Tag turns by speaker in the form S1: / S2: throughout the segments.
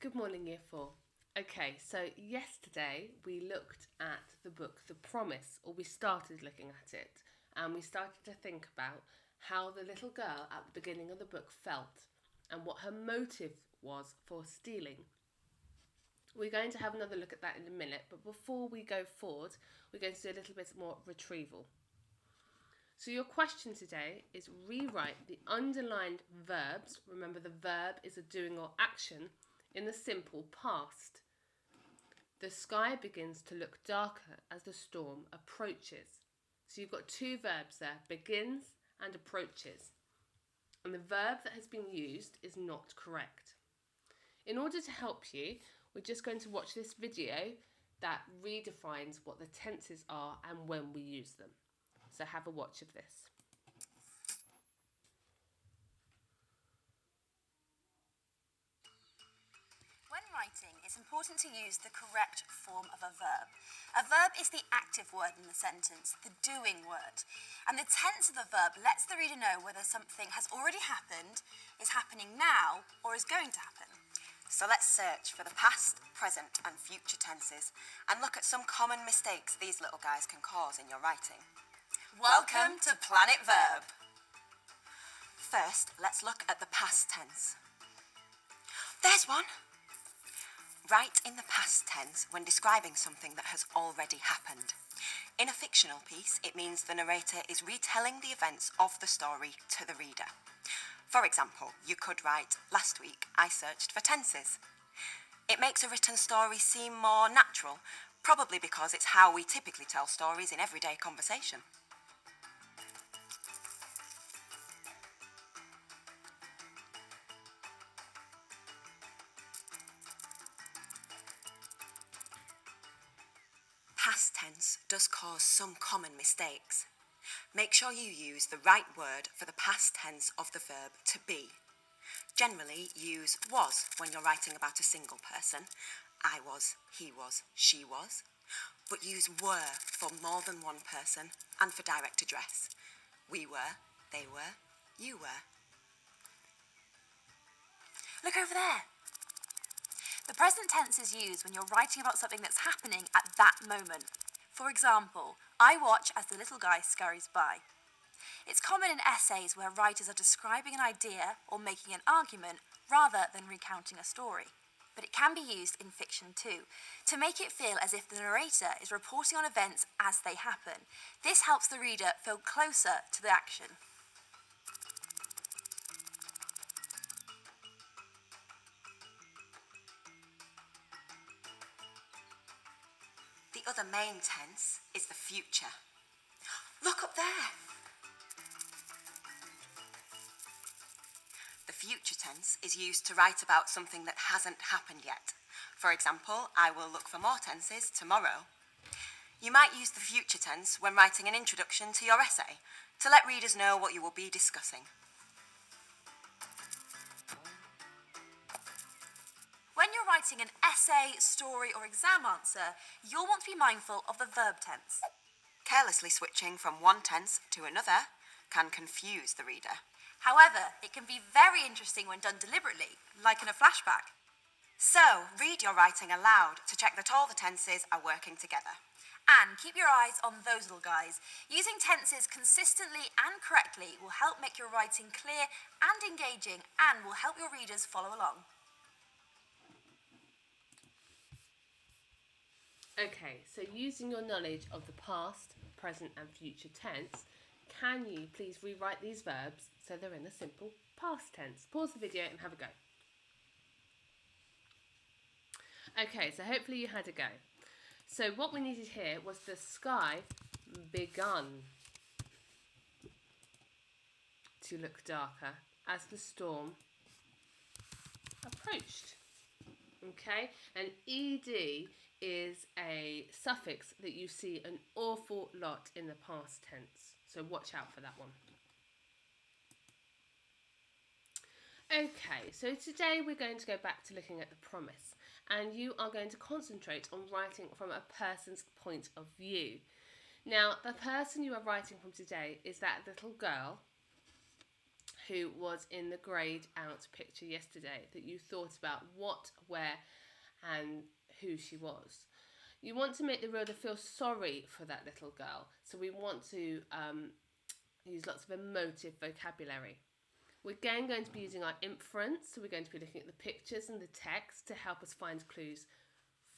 S1: Good morning, Year 4. Okay, so yesterday we looked at the book The Promise, or we started looking at it, and we started to think about how the little girl at the beginning of the book felt and what her motive was for stealing. We're going to have another look at that in a minute, but before we go forward, we're going to do a little bit more retrieval. So your question today is rewrite the underlined verbs. Remember, the verb is a doing or action in the simple past. The sky begins to look darker as the storm approaches. So you've got two verbs there, begins and approaches. And the verb that has been used is not correct. In order to help you, we're just going to watch this video that redefines what the tenses are and when we use them. So have a watch of this.
S2: When writing, it's important to use the correct form of a verb. A verb is the active word in the sentence, the doing word. And the tense of the verb lets the reader know whether something has already happened, is happening now, or is going to happen.
S3: So let's search for the past, present and future tenses and look at some common mistakes these little guys can cause in your writing. Welcome to Planet Verb. First, let's look at the past tense. There's one. Write in the past tense when describing something that has already happened. In a fictional piece, it means the narrator is retelling the events of the story to the reader. For example, you could write, last week I searched for tenses. It makes a written story seem more natural, probably because it's how we typically tell stories in everyday conversation. Past tense does cause some common mistakes. Make sure you use the right word for the past tense of the verb to be. Generally, use was when you're writing about a single person. I was, he was, she was. But use were for more than one person and for direct address. We were, they were, you were.
S2: Look over there. The present tense is used when you're writing about something that's happening at that moment. For example, I watch as the little guy scurries by. It's common in essays where writers are describing an idea or making an argument rather than recounting a story. But it can be used in fiction too, to make it feel as if the narrator is reporting on events as they happen. This helps the reader feel closer to the action.
S3: The other main tense is the future. Look up there. The future tense is used to write about something that hasn't happened yet. For example, I will look for more tenses tomorrow. You might use the future tense when writing an introduction to your essay, to let readers know what you will be discussing.
S2: When you're writing an essay, story, or exam answer, you'll want to be mindful of the verb tense.
S3: Carelessly switching from one tense to another can confuse the reader.
S2: However, it can be very interesting when done deliberately, like in a flashback.
S3: So, read your writing aloud to check that all the tenses are working together.
S2: And keep your eyes on those little guys. Using tenses consistently and correctly will help make your writing clear and engaging and will help your readers follow along.
S1: Okay, so using your knowledge of the past, present and future tense, can you please rewrite these verbs so they're in the simple past tense? Pause the video and have a go. Okay, so hopefully you had a go. So what we needed here was the sky begun to look darker as the storm approached. Okay, and ed is a suffix that you see an awful lot in the past tense. So watch out for that one. Okay, so today we're going to go back to looking at the promise, and you are going to concentrate on writing from a person's point of view. Now, the person you are writing from today is that little girl who was in the greyed out picture yesterday that you thought about what, where and who she was. You want to make the reader feel sorry for that little girl, so we want to use lots of emotive vocabulary. We're again going to be using our inference, so we're going to be looking at the pictures and the text to help us find clues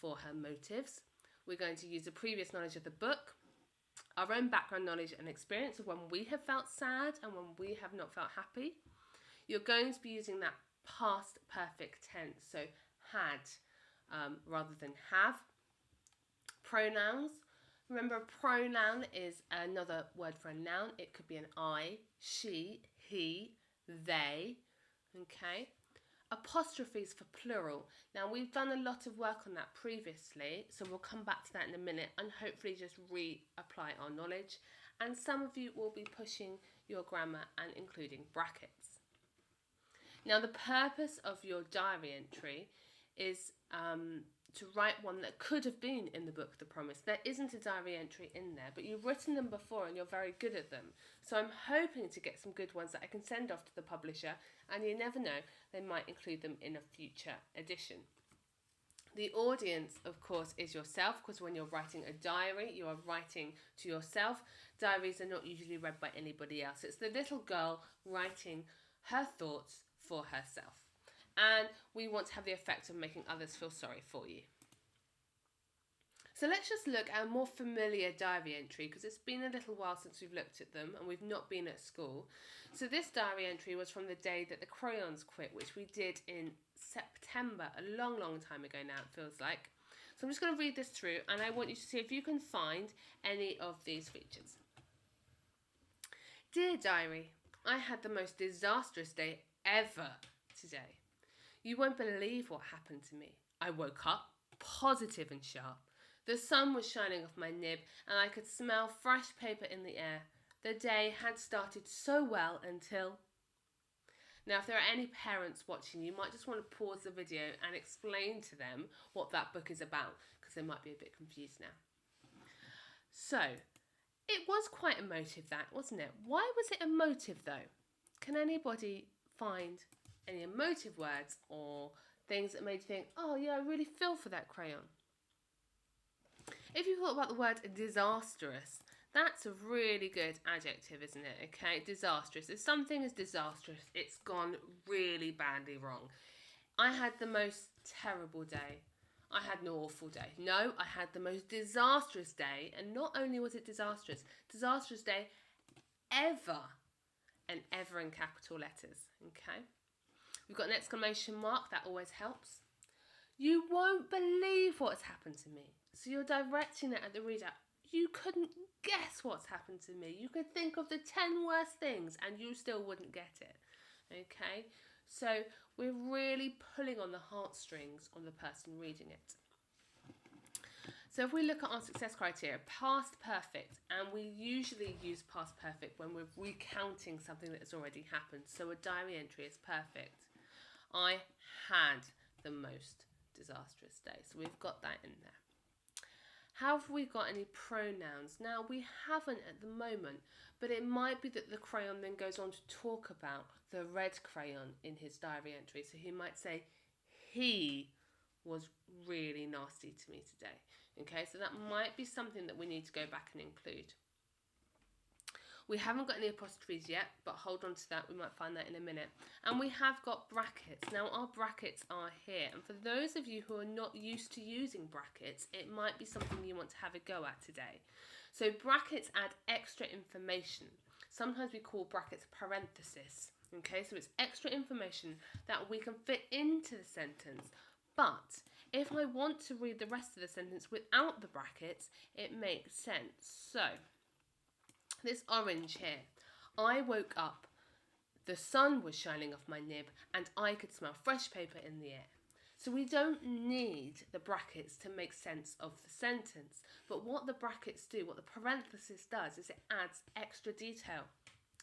S1: for her motives. We're going to use the previous knowledge of the book, our own background knowledge and experience of when we have felt sad and when we have not felt happy. You're going to be using that past perfect tense, so had rather than have. Pronouns. Remember, a pronoun is another word for a noun. It could be an I, she, he, they. Okay. Apostrophes for plural. Now, we've done a lot of work on that previously, so we'll come back to that in a minute and hopefully just reapply our knowledge. And some of you will be pushing your grammar and including brackets. Now, the purpose of your diary entry is to write one that could have been in the book The Promise. There isn't a diary entry in there, but you've written them before and you're very good at them. So I'm hoping to get some good ones that I can send off to the publisher, and you never know, they might include them in a future edition. The audience, of course, is yourself, because when you're writing a diary, you are writing to yourself. Diaries are not usually read by anybody else. It's the little girl writing her thoughts for herself. And we want to have the effect of making others feel sorry for you. So let's just look at a more familiar diary entry, because it's been a little while since we've looked at them and we've not been at school. So this diary entry was from the day that the crayons quit, which we did in September, a long, long time ago now, it feels like. So I'm just going to read this through and I want you to see if you can find any of these features. Dear diary, I had the most disastrous day ever today. You won't believe what happened to me. I woke up, positive and sharp. The sun was shining off my nib and I could smell fresh paper in the air. The day had started so well until... Now, if there are any parents watching, you might just want to pause the video and explain to them what that book is about, because they might be a bit confused now. So, it was quite emotive, that, wasn't it? Why was it emotive, though? Can anybody find any emotive words or things that made you think, oh yeah, I really feel for that crayon? If you thought about the word disastrous, that's a really good adjective, isn't it? Okay, disastrous. If something is disastrous, it's gone really badly wrong. I had the most terrible day. I had an awful day. No, I had the most disastrous day. And not only was it disastrous day ever, and ever in capital letters. Okay. We've got an exclamation mark, that always helps. You won't believe what's happened to me. So you're directing it at the reader. You couldn't guess what's happened to me. You could think of the 10 worst things and you still wouldn't get it. Okay? So we're really pulling on the heartstrings on the person reading it. So if we look at our success criteria, past perfect, and we usually use past perfect when we're recounting something that has already happened. So a diary entry is perfect. I had the most disastrous day. So we've got that in there. Have we got any pronouns? Now, we haven't at the moment, but it might be that the crayon then goes on to talk about the red crayon in his diary entry. So he might say, he was really nasty to me today. Okay, so that might be something that we need to go back and include. We haven't got any apostrophes yet, but hold on to that. We might find that in a minute. And we have got brackets. Now, our brackets are here. And for those of you who are not used to using brackets, it might be something you want to have a go at today. So brackets add extra information. Sometimes we call brackets parenthesis. Okay, so it's extra information that we can fit into the sentence. But if I want to read the rest of the sentence without the brackets, it makes sense. So, this orange here. I woke up, the sun was shining off my nib, and I could smell fresh paper in the air. So we don't need the brackets to make sense of the sentence. But what the brackets do, what the parenthesis does, is it adds extra detail.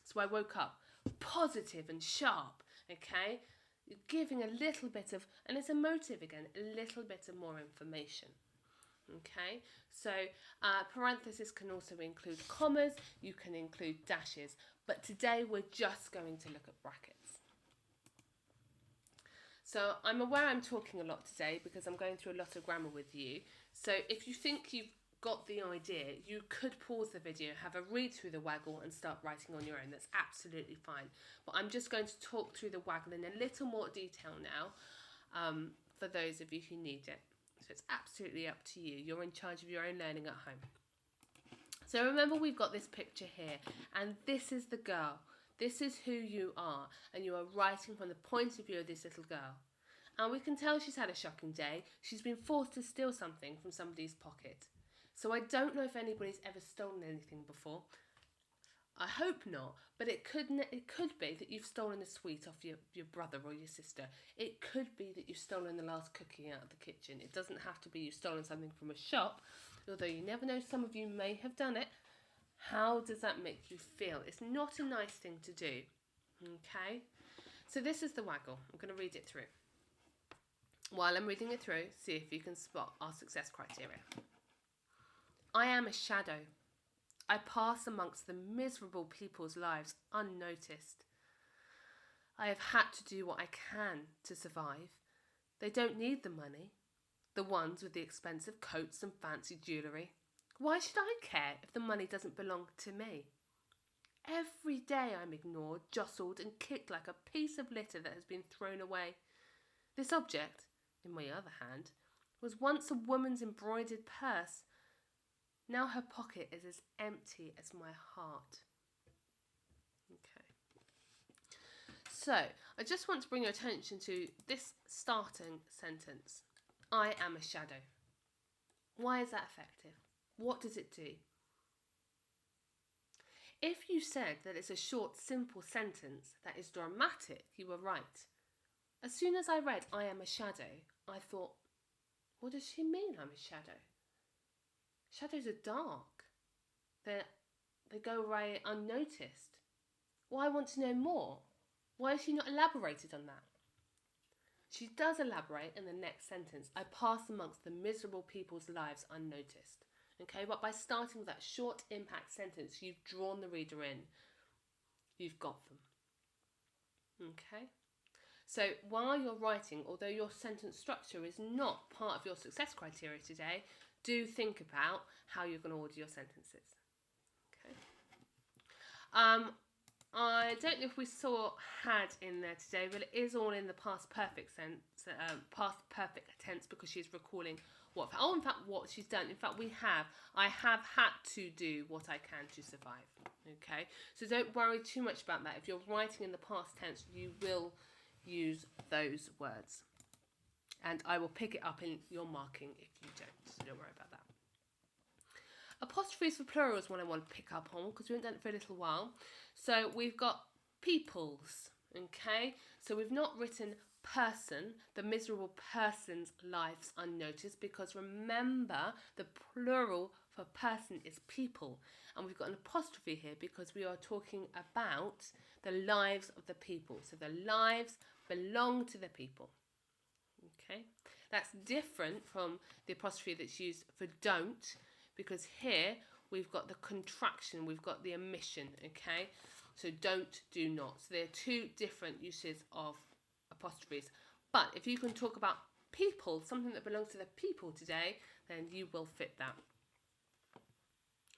S1: So I woke up positive and sharp, okay? You're giving a little bit of, and it's emotive again, a little bit of more information. Okay, so parentheses can also include commas, you can include dashes, but today we're just going to look at brackets. So I'm aware I'm talking a lot today because I'm going through a lot of grammar with you. So if you think you've got the idea, you could pause the video, have a read through the waggle and start writing on your own. That's absolutely fine. But I'm just going to talk through the waggle in a little more detail now for those of you who need it. So it's absolutely up to you. You're in charge of your own learning at home. So remember, we've got this picture here, and this is the girl. This is who you are, and you are writing from the point of view of this little girl. And we can tell she's had a shocking day. She's been forced to steal something from somebody's pocket. So I don't know if anybody's ever stolen anything before. I hope not, but it could be that you've stolen a sweet off your brother or your sister. It could be that you've stolen the last cookie out of the kitchen. It doesn't have to be you've stolen something from a shop, although you never know, some of you may have done it. How does that make you feel? It's not a nice thing to do. Okay? So this is the waggle. I'm going to read it through. While I'm reading it through, see if you can spot our success criteria. I am a shadow. I pass amongst the miserable people's lives unnoticed. I have had to do what I can to survive. They don't need the money, the ones with the expensive coats and fancy jewellery. Why should I care if the money doesn't belong to me? Every day I'm ignored, jostled and kicked like a piece of litter that has been thrown away. This object, in my other hand, was once a woman's embroidered purse. Now her pocket is as empty as my heart. Okay. So, I just want to bring your attention to this starting sentence. I am a shadow. Why is that effective? What does it do? If you said that it's a short, simple sentence that is dramatic, you were right. As soon as I read I am a shadow, I thought, what does she mean I'm a shadow? Shadows are dark. They go away unnoticed. Well, I want to know more. Why has she not elaborated on that? She does elaborate in the next sentence. I pass amongst the miserable people's lives unnoticed. Okay, but by starting with that short impact sentence, you've drawn the reader in. You've got them. Okay? So while you're writing, although your sentence structure is not part of your success criteria today, do think about how you're going to order your sentences. Okay. I don't know if we saw had in there today, but it is all in the past perfect past perfect tense, because she's recalling what she's done. In fact, I have had to do what I can to survive. Okay, so don't worry too much about that. If you're writing in the past tense, you will use those words, and I will pick it up in your marking if you don't, so don't worry about that. Apostrophes for plural is what I want to pick up on, because we haven't done it for a little while. So we've got peoples, okay? So we've not written person, the miserable person's lives unnoticed, because remember the plural for person is people. And we've got an apostrophe here because we are talking about the lives of the people. So the lives belong to the people. Okay? That's different from the apostrophe that's used for don't, because here we've got the contraction, we've got the omission, okay? So don't, do not. So there are two different uses of apostrophes. But if you can talk about people, something that belongs to the people today, then you will fit that.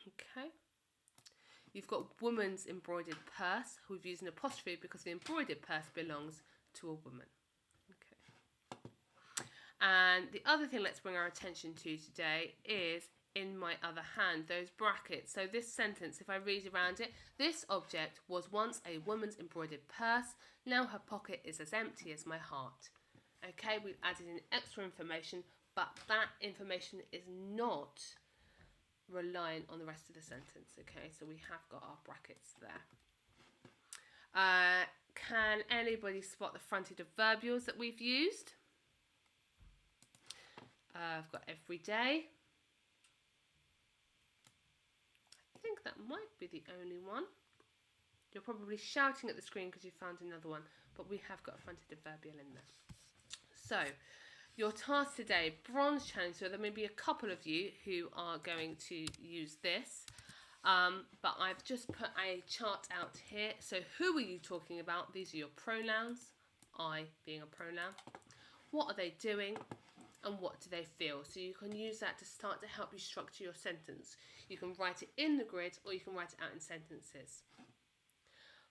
S1: Okay? You've got woman's embroidered purse. We've used an apostrophe because the embroidered purse belongs to a woman. Okay. And the other thing let's bring our attention to today is in my other hand, those brackets. So this sentence, if I read around it, this object was once a woman's embroidered purse. Now her pocket is as empty as my heart. Okay, we've added in extra information, but that information is not reliant on the rest of the sentence. Okay, so we have got our brackets there. Can anybody spot the fronted adverbials that we've used? I've got every day. I think that might be the only one. You're probably shouting at the screen because you found another one, but we have got a fronted adverbial in there. So, Your task today, bronze challenge, so there may be a couple of you who are going to use this. But I've just put a chart out here. So who are you talking about? These are your pronouns. I being a pronoun. What are they doing? And what do they feel? So you can use that to start to help you structure your sentence. You can write it in the grid or you can write it out in sentences.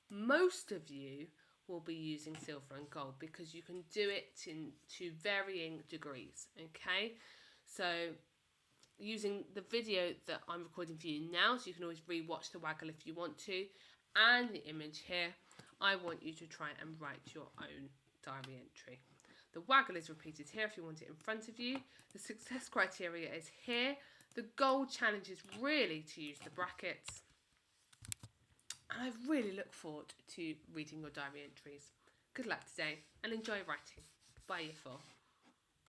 S1: Most of you will be using silver and gold because you can do it to varying degrees, okay? So using the video that I'm recording for you now, so you can always re-watch the waggle if you want to, and the image here, I want you to try and write your own diary entry. The waggle is repeated here if you want it in front of you. The success criteria is here. The gold challenge is really to use the brackets. And I really look forward to reading your diary entries. Good luck today and enjoy writing. Bye, Year 4.